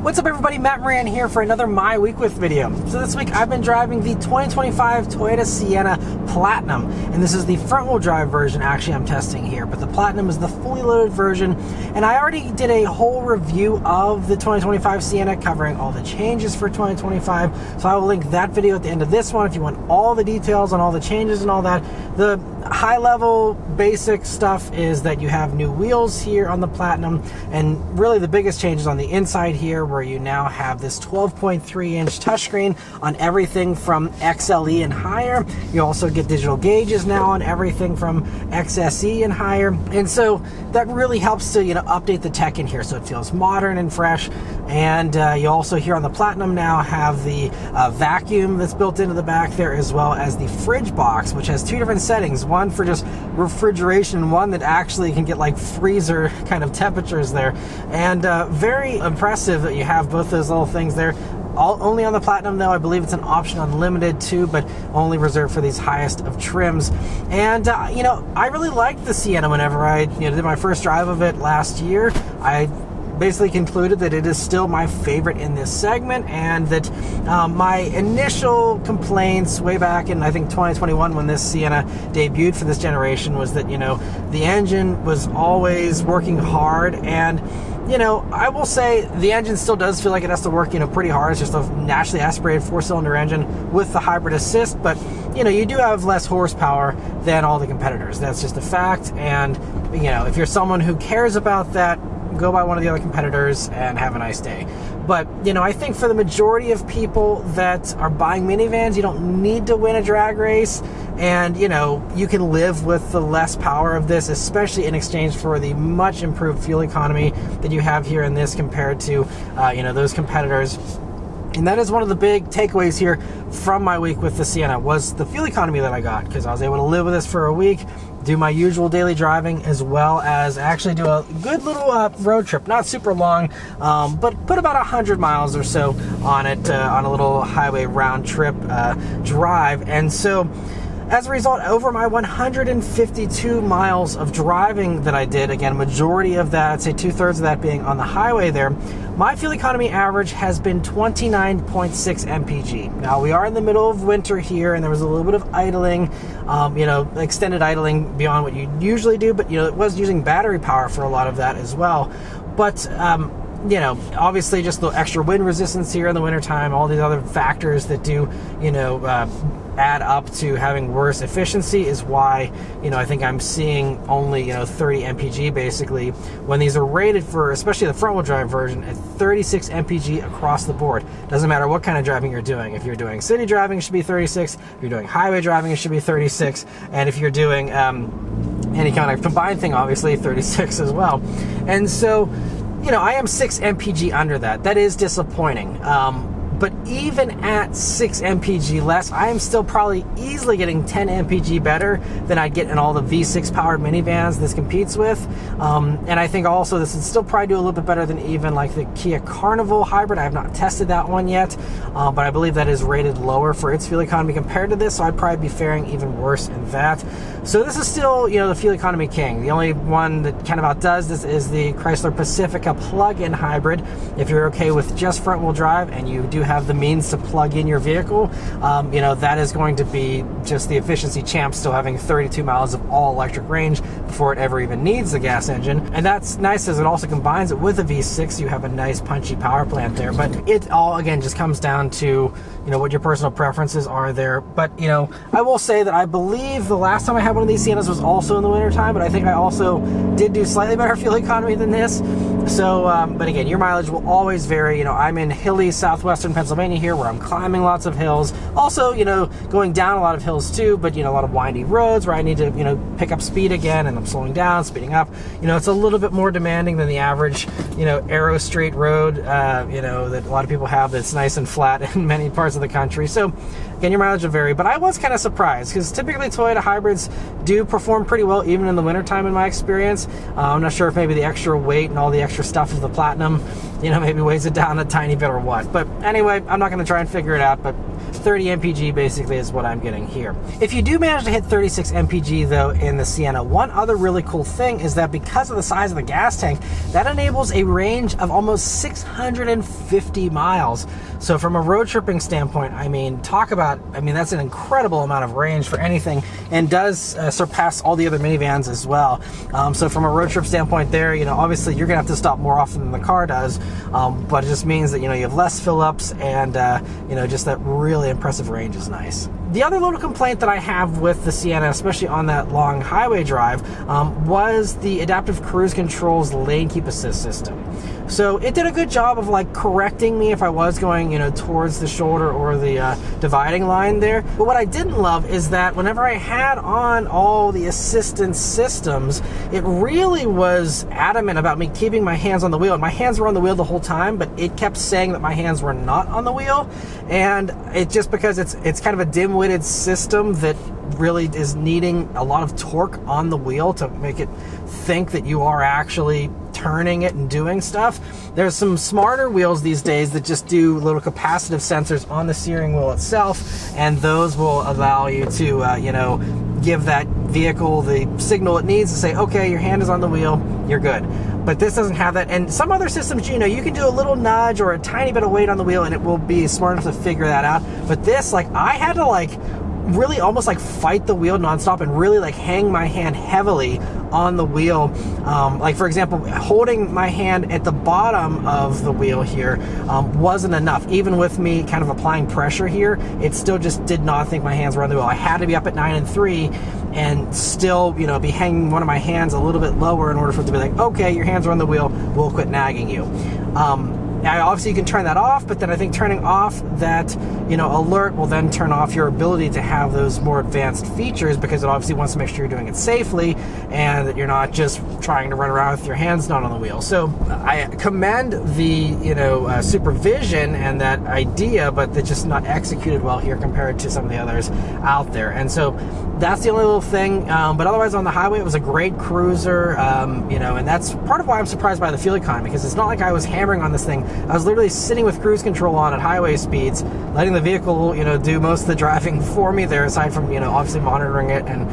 What's up everybody, Matt Maran here for another My Week With video. So this week I've been driving the 2025 Toyota Sienna Platinum, and this is the front wheel drive version actually I'm testing here, but the Platinum is the fully loaded version, and I already did a whole review of the 2025 Sienna covering all the changes for 2025, so I will link that video at the end of this one if you want all the details on all the changes and all that. The high level basic stuff is that you have new wheels here on the Platinum, and really the biggest change is on the inside here, where you now have this 12.3 inch touchscreen on everything from XLE and higher. You also get digital gauges now on everything from XSE and higher, and so that really helps to update the tech in here so it feels modern and fresh. And you also here on the Platinum now have the vacuum that's built into the back there, as well as the fridge box, which has two different settings, one for just refrigeration, one that actually can get like freezer kind of temperatures there. And very impressive that you have both those little things there. Only on the Platinum though, I believe it's an option unlimited too, but only reserved for these highest of trims. And I really liked the Sienna whenever I did my first drive of it last year. I basically concluded that it is still my favorite in this segment, and that my initial complaints way back in I think 2021 when this Sienna debuted for this generation was that the engine was always working hard. And I will say the engine still does feel like it has to work pretty hard. It's just a naturally aspirated 4-cylinder engine with the hybrid assist, but you do have less horsepower than all the competitors. That's just a fact. And if you're someone who cares about that, go buy one of the other competitors and have a nice day. But I think for the majority of people that are buying minivans, you don't need to win a drag race, and you can live with the less power of this, especially in exchange for the much improved fuel economy that you have here in this compared to those competitors. And that is one of the big takeaways here from my week with the Sienna, was the fuel economy that I got, because I was able to live with this for a week, do my usual daily driving, as well as actually do a good little road trip, not super long, but put about 100 miles or so on it, on a little highway round trip drive. And so as a result, over my 152 miles of driving that I did, again, majority of that, I'd say 2/3 of that being on the highway there, my fuel economy average has been 29.6 mpg. Now, we are in the middle of winter here, and there was a little bit of idling, extended idling beyond what you usually do, but it was using battery power for a lot of that as well. But obviously just the extra wind resistance here in the wintertime, all these other factors that do, add up to having worse efficiency is why, I think I'm seeing only, 30 mpg basically, when these are rated for, especially the front wheel drive version, at 36 mpg across the board. Doesn't matter what kind of driving you're doing. If you're doing city driving, it should be 36. If you're doing highway driving, it should be 36. And if you're doing any kind of combined thing, obviously 36 as well. And so, I am 6 mpg under that. That is disappointing. But even at 6 mpg less, I am still probably easily getting 10 mpg better than I'd get in all the V6 powered minivans this competes with. And I think also this would still probably do a little bit better than even like the Kia Carnival hybrid. I have not tested that one yet, but I believe that is rated lower for its fuel economy compared to this, so I'd probably be faring even worse in that. So this is still, the fuel economy king. The only one that kind of outdoes this is the Chrysler Pacifica plug-in hybrid. If you're okay with just front wheel drive and you do have the means to plug in your vehicle, that is going to be just the efficiency champ, still having 32 miles of all electric range before it ever even needs the gas engine. And that's nice, as it also combines it with a V6. You have a nice punchy power plant there, but it all again just comes down to what your personal preferences are there. But I will say that I believe the last time I had one of these Siennas was also in the wintertime, but I think I also did do slightly better fuel economy than this. So but again, your mileage will always vary. I'm in hilly southwestern Pennsylvania here, where I'm climbing lots of hills, also going down a lot of hills too, but a lot of windy roads where I need to pick up speed again, and I'm slowing down, speeding up. It's a little bit more demanding than the average Aero straight road that a lot of people have, that's nice and flat in many parts of the country. So again, your mileage will vary, but I was kind of surprised, because typically Toyota hybrids do perform pretty well even in the wintertime in my experience. I'm not sure if maybe the extra weight and all the extra stuff of the Platinum maybe weighs it down a tiny bit or what. But anyway, I'm not going to try and figure it out, but 30 mpg basically is what I'm getting here. If you do manage to hit 36 mpg though in the Sienna, one other really cool thing is that because of the size of the gas tank, that enables a range of almost 650 miles. So from a road tripping standpoint, I mean, that's an incredible amount of range for anything, and does surpass all the other minivans as well. So from a road trip standpoint there, obviously you're gonna have to stop more often than the car does, but it just means that, you have less fill-ups, and just that really impressive range is nice. The other little complaint that I have with the Sienna, especially on that long highway drive, was the adaptive cruise control's lane keep assist system. So it did a good job of like correcting me if I was going, towards the shoulder or the dividing line there. But what I didn't love is that whenever I had on all the assistance systems, it really was adamant about me keeping my hands on the wheel. And my hands were on the wheel the whole time, but it kept saying that my hands were not on the wheel. And it just because it's kind of a dim-witted system that really is needing a lot of torque on the wheel to make it think that you are actually turning it and doing stuff. There's some smarter wheels these days that just do little capacitive sensors on the steering wheel itself, and those will allow you to give that vehicle the signal it needs to say, okay, your hand is on the wheel, you're good. But this doesn't have that. And some other systems, you can do a little nudge or a tiny bit of weight on the wheel and it will be smart enough to figure that out. But this, I had to really almost fight the wheel nonstop and really hang my hand heavily on the wheel. For example, holding my hand at the bottom of the wheel here wasn't enough. Even with me kind of applying pressure here, it still just did not think my hands were on the wheel. I had to be up at 9 and 3 and still, be hanging one of my hands a little bit lower in order for it to be okay, your hands are on the wheel, we'll quit nagging you. Obviously you can turn that off, but then I think turning off that, alert will then turn off your ability to have those more advanced features, because it obviously wants to make sure you're doing it safely and that you're not just trying to run around with your hands not on the wheel. So I commend the, supervision and that idea, but they're just not executed well here compared to some of the others out there. And so that's the only little thing, but otherwise on the highway it was a great cruiser, and that's part of why I'm surprised by the fuel economy, because it's not like I was hammering on this thing. I was literally sitting with cruise control on at highway speeds, letting the vehicle, do most of the driving for me there, aside from, obviously monitoring it and,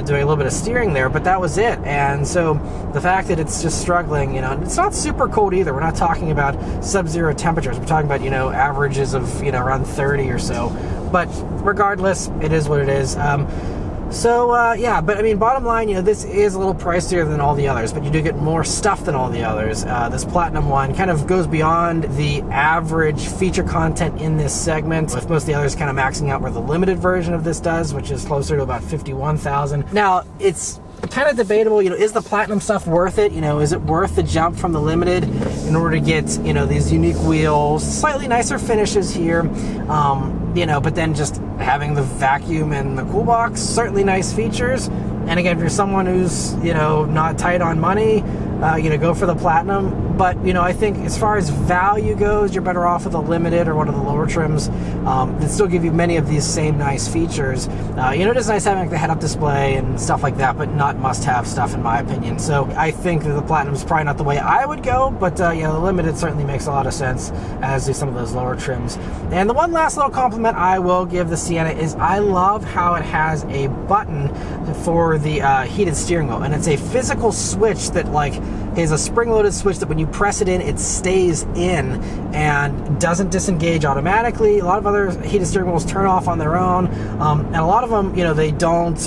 doing a little bit of steering there, but that was it. And so the fact that it's just struggling, it's not super cold either. We're not talking about sub-zero temperatures. We're talking about, averages of, around 30 or so. But regardless, it is what it is. Yeah, but I mean, bottom line, this is a little pricier than all the others, but you do get more stuff than all the others. This Platinum one kind of goes beyond the average feature content in this segment, with most of the others kind of maxing out where the limited version of this does, which is closer to about 51,000. Now, it's kind of debatable, is the Platinum stuff worth it? Is it worth the jump from the limited in order to get, these unique wheels, slightly nicer finishes here, but then just having the vacuum and the cool box, certainly nice features. And again, if you're someone who's, not tight on money, go for the Platinum. But, I think as far as value goes, you're better off with a limited or one of the lower trims that still give you many of these same nice features. It is nice having the head-up display and stuff like that, but not must-have stuff in my opinion. So I think that the Platinum is probably not the way I would go, but the limited certainly makes a lot of sense, as do some of those lower trims. And the one last little compliment I will give the Sienna is I love how it has a button for the heated steering wheel, and it's a physical switch that is a spring-loaded switch that when you press it in, it stays in and doesn't disengage automatically. A lot of other heated steering wheels turn off on their own, and a lot of them, they don't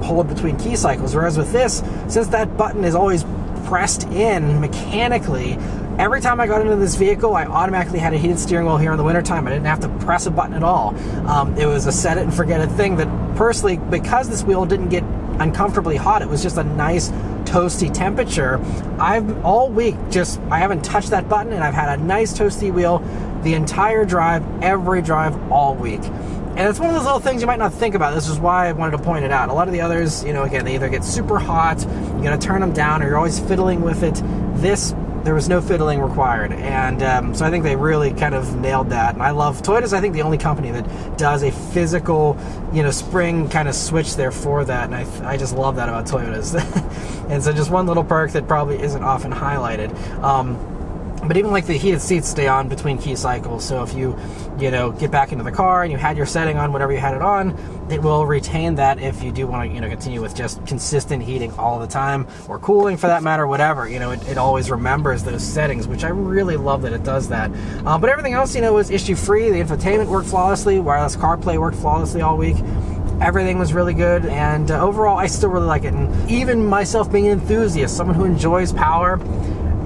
hold between key cycles, whereas with this, since that button is always pressed in mechanically, every time I got into this vehicle, I automatically had a heated steering wheel here in the wintertime. I didn't have to press a button at all. It was a set it and forget it thing that, personally, because this wheel didn't get uncomfortably hot, it was just a nice toasty temperature. All week, I haven't touched that button, and I've had a nice toasty wheel the entire drive, every drive, all week. And it's one of those little things you might not think about. This is why I wanted to point it out. A lot of the others, again, they either get super hot, you gotta turn them down, or you're always fiddling with it. There was no fiddling required, and so I think they really kind of nailed that. And Toyota's, I think, the only company that does a physical, spring kind of switch there for that, and I just love that about Toyotas. And so just one little perk that probably isn't often highlighted. But even like the heated seats stay on between key cycles, so if you get back into the car and you had your setting on whenever you had it on, it will retain that if you do want to continue with just consistent heating all the time, or cooling for that matter, whatever. It always remembers those settings, which I really love that it does that. But everything else was issue free. The infotainment worked flawlessly, wireless CarPlay worked flawlessly all week. Everything was really good, and overall I still really like it. And even myself being an enthusiast, someone who enjoys power,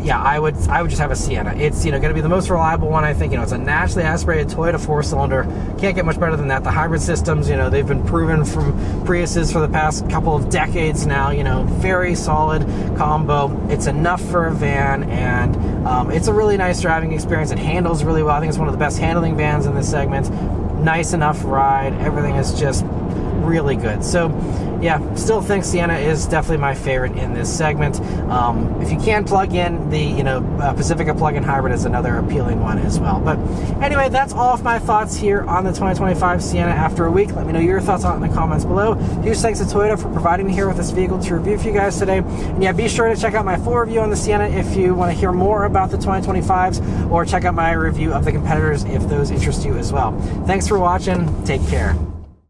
yeah, I would just have a Sienna. It's going to be the most reliable one, I think. It's a naturally aspirated Toyota 4-cylinder. Can't get much better than that. The hybrid systems, they've been proven from Priuses for the past couple of decades now. Very solid combo. It's enough for a van, and it's a really nice driving experience. It handles really well. I think it's one of the best handling vans in this segment. Nice enough ride. Everything is just really good. So yeah, still think Sienna is definitely my favorite in this segment. If you can plug in the Pacifica plug-in hybrid is another appealing one as well. But anyway, that's all of my thoughts here on the 2025 Sienna after a week. Let me know your thoughts on it in the comments below. Huge thanks to Toyota for providing me here with this vehicle to review for you guys today. And yeah, be sure to check out my full review on the Sienna if you want to hear more about the 2025s, or check out my review of the competitors if those interest you as well. Thanks for watching. Take care.